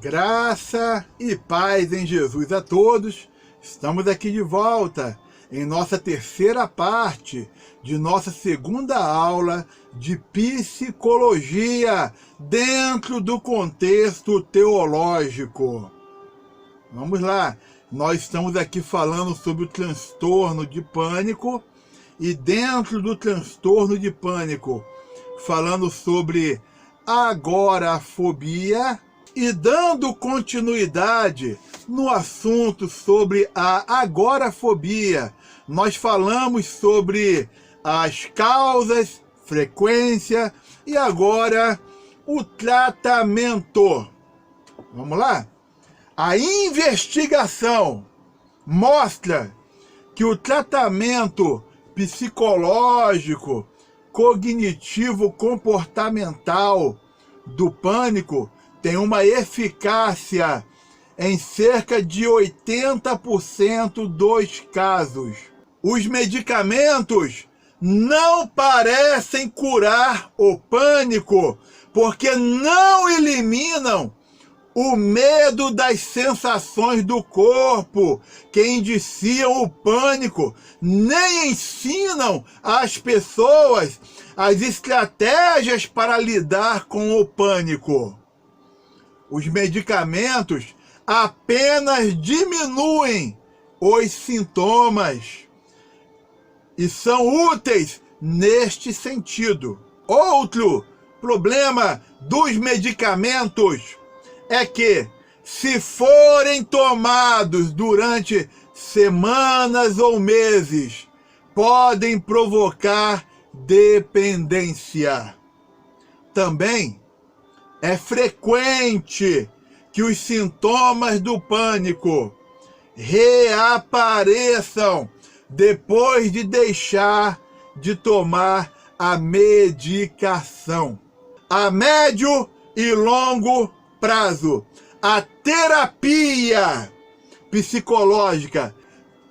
Graça e paz em Jesus a todos. Estamos aqui de volta em nossa terceira parte de nossa segunda aula de psicologia dentro do contexto teológico. Vamos lá, nós estamos aqui falando sobre o transtorno de pânico e dentro do transtorno de pânico falando sobre agorafobia. E dando continuidade no assunto sobre a agorafobia, nós falamos sobre as causas, frequência e agora o tratamento. Vamos lá? A investigação mostra que o tratamento psicológico, cognitivo, comportamental do pânico tem uma eficácia em cerca de 80% dos casos. Os medicamentos não parecem curar o pânico, porque não eliminam o medo das sensações do corpo que indiciam o pânico, nem ensinam às pessoas as estratégias para lidar com o pânico. Os medicamentos apenas diminuem os sintomas e são úteis neste sentido. Outro problema dos medicamentos é que, se forem tomados durante semanas ou meses, podem provocar dependência. Também é frequente que os sintomas do pânico reapareçam depois de deixar de tomar a medicação. A médio e longo prazo, a terapia psicológica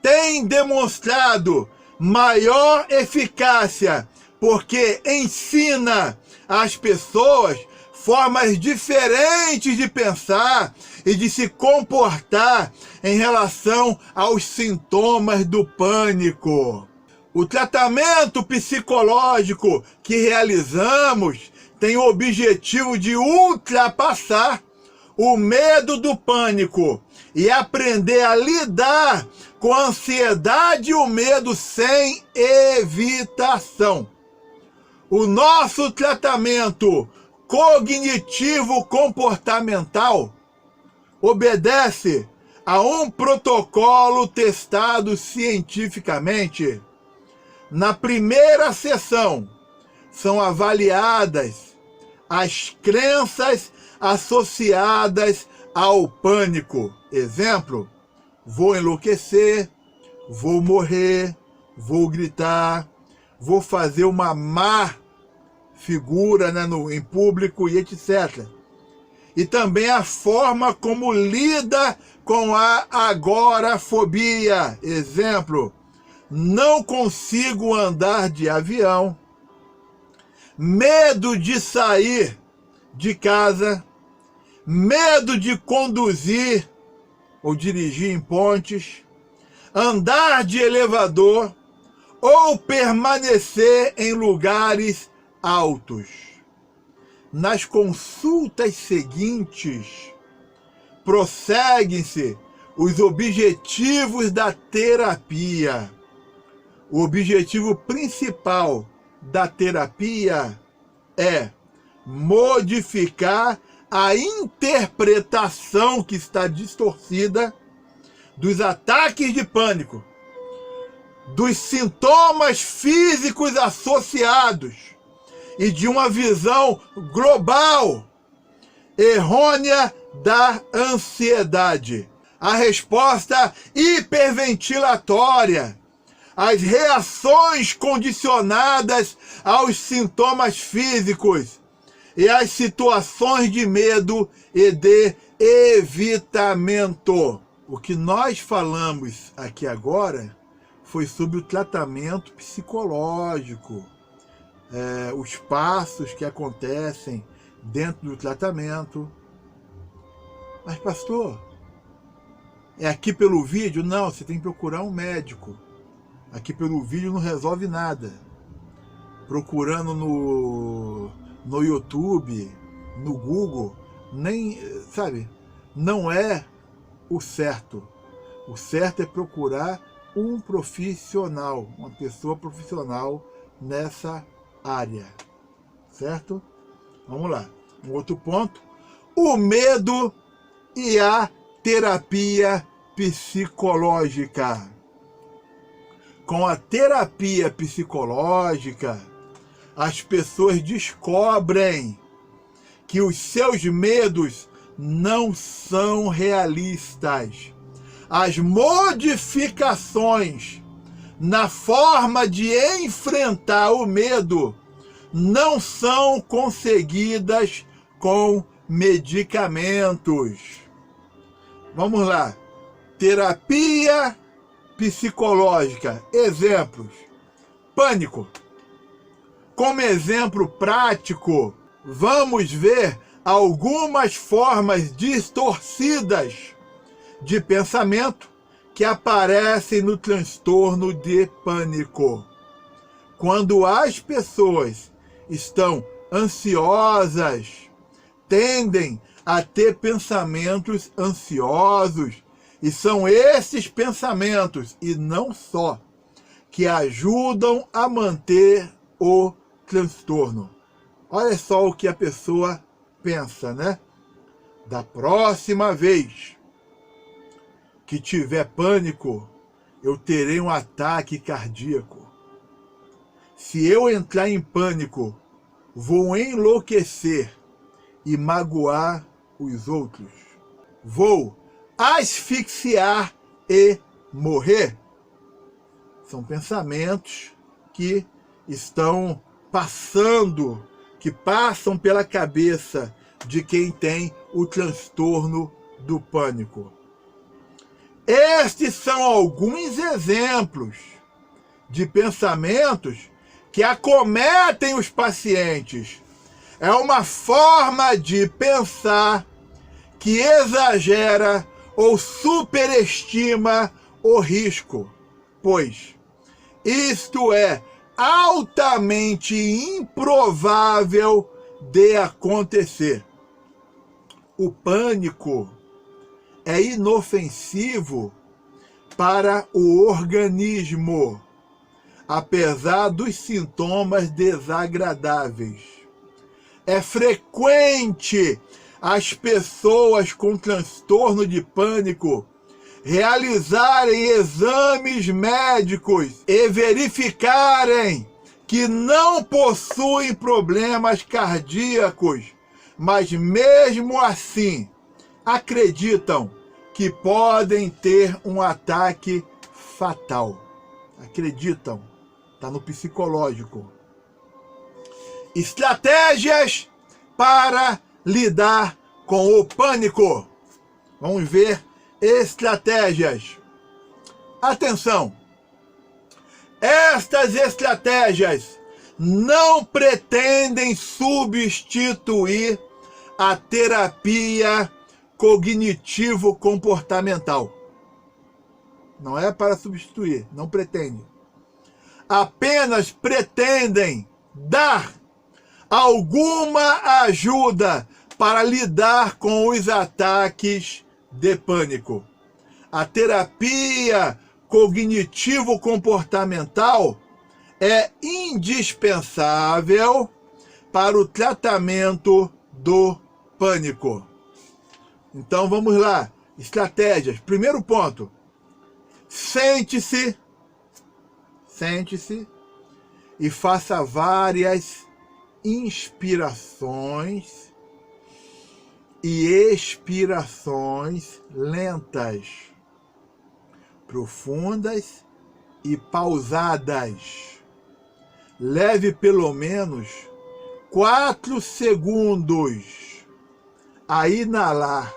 tem demonstrado maior eficácia porque ensina às pessoas formas diferentes de pensar e de se comportar em relação aos sintomas do pânico. O tratamento psicológico que realizamos tem o objetivo de ultrapassar o medo do pânico e aprender a lidar com a ansiedade e o medo sem evitação. O nosso tratamento cognitivo-comportamental obedece a um protocolo testado cientificamente. Na primeira sessão, são avaliadas as crenças associadas ao pânico. Exemplo: vou enlouquecer, vou morrer, vou gritar, vou fazer uma má figura, em público e etc. E também a forma como lida com a agorafobia. Exemplo: não consigo andar de avião, medo de sair de casa, medo de conduzir ou dirigir em pontes, andar de elevador ou permanecer em lugares altos. Nas consultas seguintes, prosseguem-se os objetivos da terapia. O objetivo principal da terapia é modificar a interpretação que está distorcida dos ataques de pânico, dos sintomas físicos associados e de uma visão global errônea da ansiedade. A resposta hiperventilatória, as reações condicionadas aos sintomas físicos e as situações de medo e de evitamento. O que nós falamos aqui agora foi sobre o tratamento psicológico, os passos que acontecem dentro do tratamento, Mas pastor, é aqui pelo vídeo? Não, você tem que procurar um médico. Aqui pelo vídeo não resolve nada. Procurando no YouTube, no Google, nem, sabe, não é o certo. O certo é procurar um profissional, uma pessoa profissional nessa área, certo? Vamos lá. Um outro ponto, o medo e a terapia psicológica. Com a terapia psicológica, as pessoas descobrem que os seus medos não são realistas. As modificações na forma de enfrentar o medo não são conseguidas com medicamentos. Vamos lá. Terapia psicológica. Exemplos. Pânico. Como exemplo prático, vamos ver algumas formas distorcidas de pensamento que aparecem no transtorno de pânico. Quando as pessoas estão ansiosas, tendem a ter pensamentos ansiosos, e são esses pensamentos, e não só, que ajudam a manter o transtorno. Olha só o que a pessoa pensa, né? Da próxima vez que tiver pânico, eu terei um ataque cardíaco. Se eu entrar em pânico, vou enlouquecer e magoar os outros. Vou asfixiar e morrer. São pensamentos que estão passando, que passam pela cabeça de quem tem o transtorno do pânico. Estes são alguns exemplos de pensamentos que acometem os pacientes. É uma forma de pensar que exagera ou superestima o risco, pois isto é altamente improvável de acontecer. O pânico é inofensivo para o organismo, apesar dos sintomas desagradáveis. É frequente as pessoas com transtorno de pânico realizarem exames médicos e verificarem que não possuem problemas cardíacos, mas mesmo assim acreditam que podem ter um ataque fatal. Acreditam, está no psicológico. Estratégias para lidar com o pânico. Vamos ver estratégias. Atenção! Estas estratégias não pretendem substituir a terapia cognitivo-comportamental. Não é para substituir, não pretende. Apenas pretendem dar alguma ajuda para lidar com os ataques de pânico. A terapia cognitivo-comportamental é indispensável para o tratamento do pânico. Então vamos lá. Estratégias. Primeiro ponto. Sente-se e faça várias inspirações e expirações lentas, profundas e pausadas. Leve pelo menos 4 segundos a inalar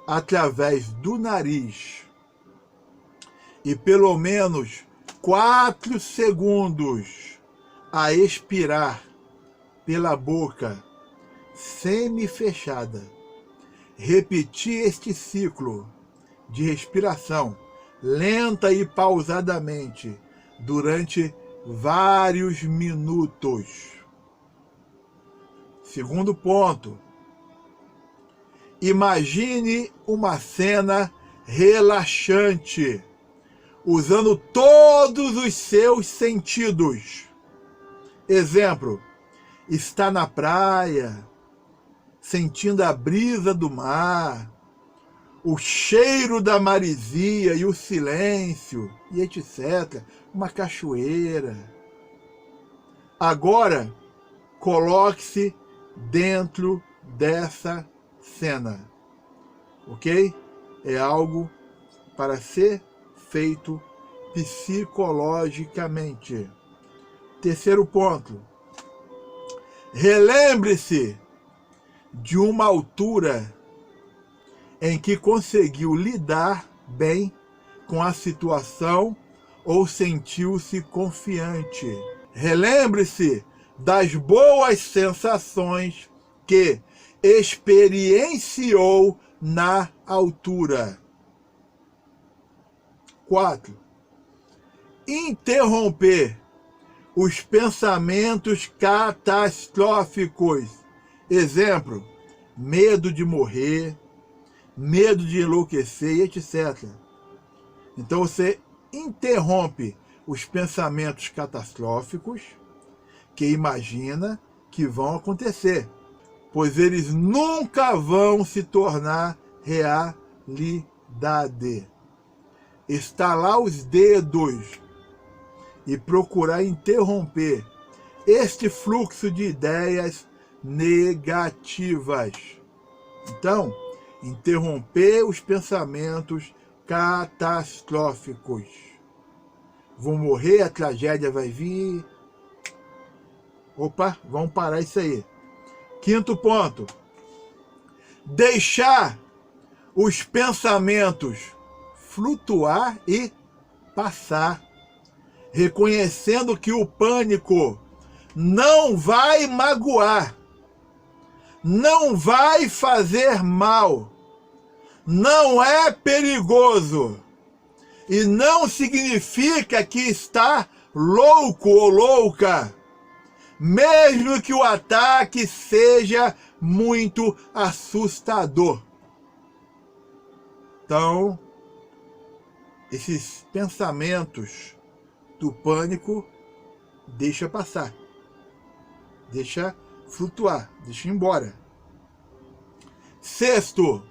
através do nariz e pelo menos 4 segundos a expirar pela boca semi-fechada. repetir este ciclo de respiração lenta e pausadamente durante vários minutos. Segundo ponto, imagine uma cena relaxante, usando todos os seus sentidos. Exemplo, está na praia, sentindo a brisa do mar, o cheiro da maresia e o silêncio, e etc. Uma cachoeira. Agora, coloque-se dentro dessa cena, ok? É algo para ser feito psicologicamente. Terceiro ponto, relembre-se de uma altura em que conseguiu lidar bem com a situação ou sentiu-se confiante. Relembre-se das boas sensações que experienciou na altura. 4. Interromper os pensamentos catastróficos. Exemplo, medo de morrer, medo de enlouquecer, etc. Então você interrompe os pensamentos catastróficos que imagina que vão acontecer, pois eles nunca vão se tornar realidade. Estalar os dedos e procurar interromper este fluxo de ideias negativas. Então, interromper os pensamentos catastróficos. Vou morrer, a tragédia vai vir. Opa, vamos parar isso aí. Quinto ponto. Deixar os pensamentos flutuar e passar, reconhecendo que o pânico não vai magoar, não vai fazer mal, não é perigoso e não significa que está louco ou louca, mesmo que o ataque seja muito assustador. Então, esses pensamentos do pânico, deixa passar, deixa flutuar, deixa ir embora. Sexto,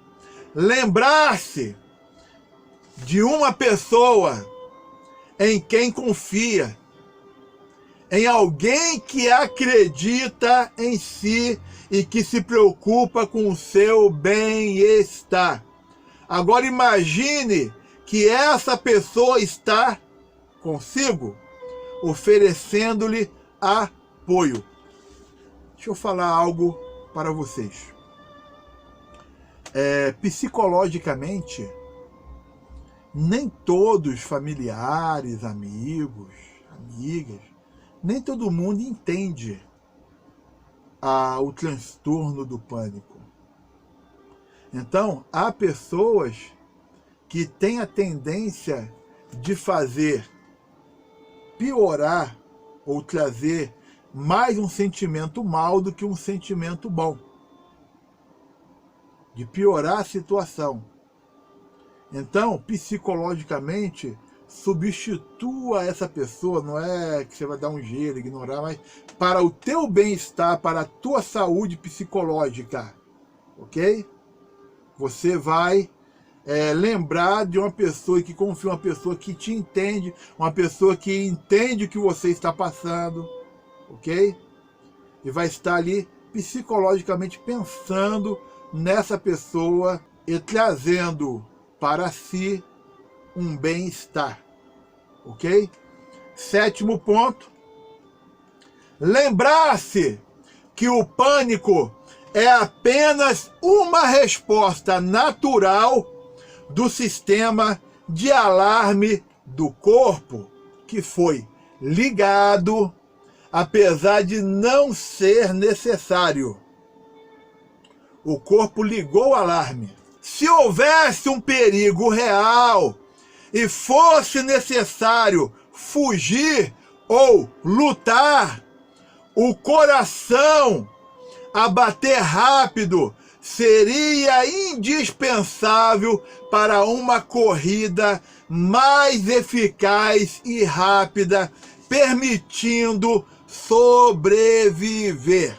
lembrar-se de uma pessoa em quem confia, em alguém que acredita em si e que se preocupa com o seu bem-estar. Agora imagine que essa pessoa está consigo, oferecendo-lhe apoio. Deixa eu falar algo para vocês. Psicologicamente, nem todos familiares, amigos, amigas, nem todo mundo entende o transtorno do pânico. Então, há pessoas que têm a tendência de fazer piorar ou trazer mais um sentimento mal do que um sentimento bom. De piorar a situação. Então, psicologicamente, substitua essa pessoa, não é que você vai dar um gelo, ignorar, mas para o teu bem-estar, para a tua saúde psicológica, ok? Você vai lembrar de uma pessoa que confia, uma pessoa que te entende, uma pessoa que entende o que você está passando, ok? E vai estar ali psicologicamente pensando nessa pessoa e trazendo para si um bem-estar, ok? Sétimo ponto, lembrar-se que o pânico é apenas uma resposta natural do sistema de alarme do corpo, que foi ligado, apesar de não ser necessário. O corpo ligou o alarme. Se houvesse um perigo real e fosse necessário fugir ou lutar, o coração a bater rápido seria indispensável para uma corrida mais eficaz e rápida, permitindo sobreviver.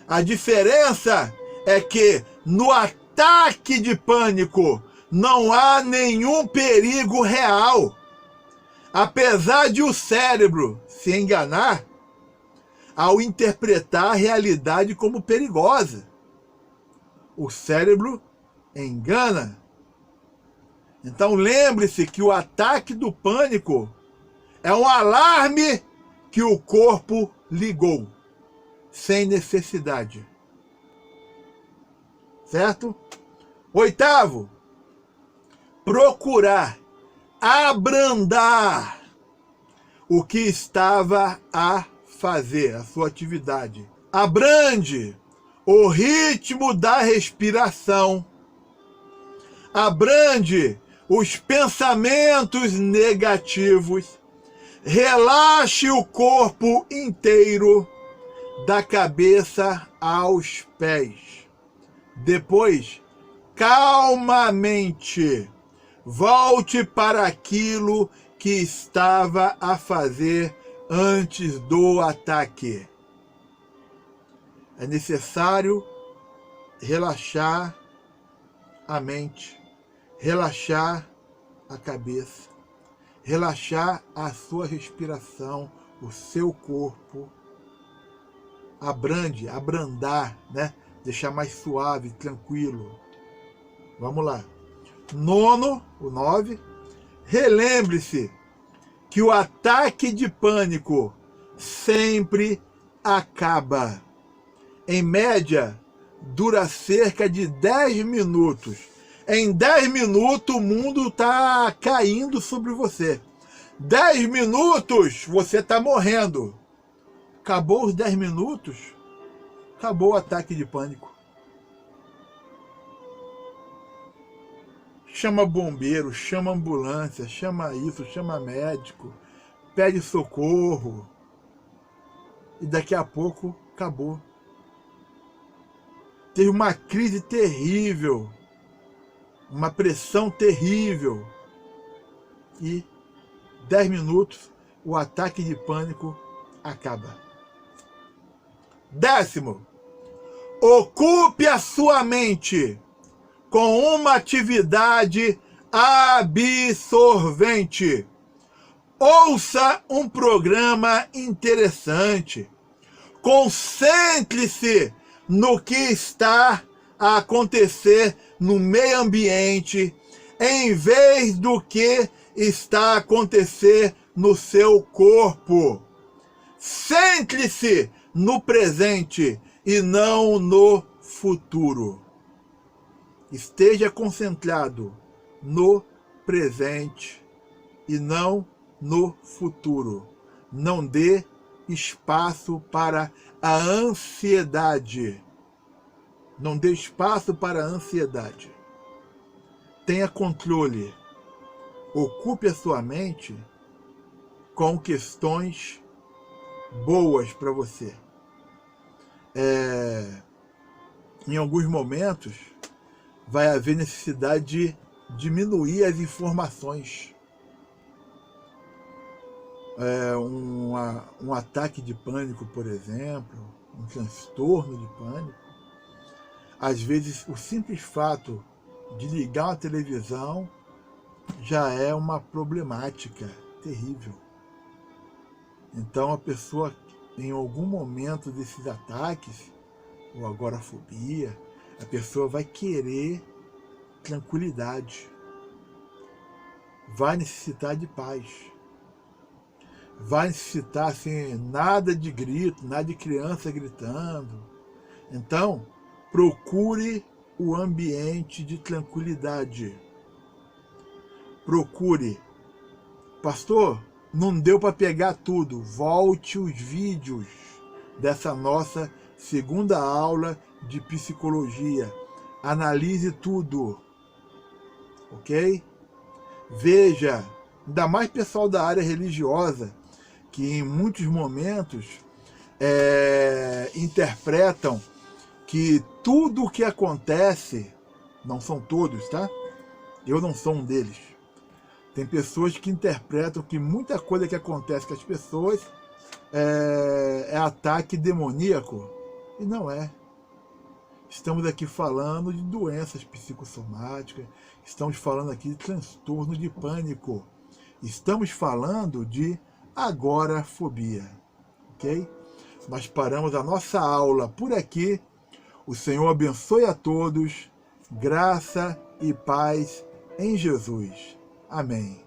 A diferença é que no ataque de pânico não há nenhum perigo real. Apesar de o cérebro se enganar ao interpretar a realidade como perigosa. O cérebro engana. Então lembre-se que o ataque do pânico é um alarme que o corpo ligou, sem necessidade. Certo? Oitavo, procurar abrandar o que estava a fazer, a sua atividade. Abrande o ritmo da respiração. Abrande os pensamentos negativos. Relaxe o corpo inteiro, da cabeça aos pés. Depois, calmamente, volte para aquilo que estava a fazer antes do ataque. É necessário relaxar a mente, relaxar a cabeça, relaxar a sua respiração, o seu corpo. Abrandar, né? Deixar mais suave, tranquilo. Vamos lá. Nono, o 9. Relembre-se que o ataque de pânico sempre acaba. Em média, dura cerca de 10 minutos. Em 10 minutos, o mundo está caindo sobre você. 10 minutos, você está morrendo. Acabou os 10 minutos, acabou o ataque de pânico. Chama bombeiro, chama ambulância, chama isso, chama médico, pede socorro. E daqui a pouco, acabou. Teve uma crise terrível, uma pressão terrível. E 10 minutos, o ataque de pânico acaba. 10º, ocupe a sua mente com uma atividade absorvente. Ouça um programa interessante. Concentre-se no que está a acontecer no meio ambiente, em vez do que está a acontecer no seu corpo. Centre-se no presente e não no futuro. Esteja concentrado no presente e não no futuro. Não dê espaço para a ansiedade. Não dê espaço para a ansiedade. Tenha controle. Ocupe a sua mente com questões boas para você. Em alguns momentos, vai haver necessidade de diminuir as informações. Um ataque de pânico, por exemplo, um transtorno de pânico. Às vezes, o simples fato de ligar uma televisão já é uma problemática terrível. Então, a pessoa, em algum momento desses ataques, ou agorafobia, a pessoa vai querer tranquilidade, vai necessitar de paz, vai necessitar assim, nada de grito, nada de criança gritando. Então, procure o ambiente de tranquilidade. Procure. Pastor, não deu para pegar tudo. Volte os vídeos dessa nossa segunda aula de psicologia. Analise tudo, ok? Veja, ainda mais pessoal da área religiosa, que em muitos momentos interpretam que tudo o que acontece, não são todos, tá? Eu não sou um deles. Tem pessoas que interpretam que muita coisa que acontece com as pessoas é ataque demoníaco. E não é. Estamos aqui falando de doenças psicossomáticas, estamos falando aqui de transtorno de pânico, estamos falando de agorafobia, ok? Nós paramos a nossa aula por aqui. O Senhor abençoe a todos, graça e paz em Jesus. Amém.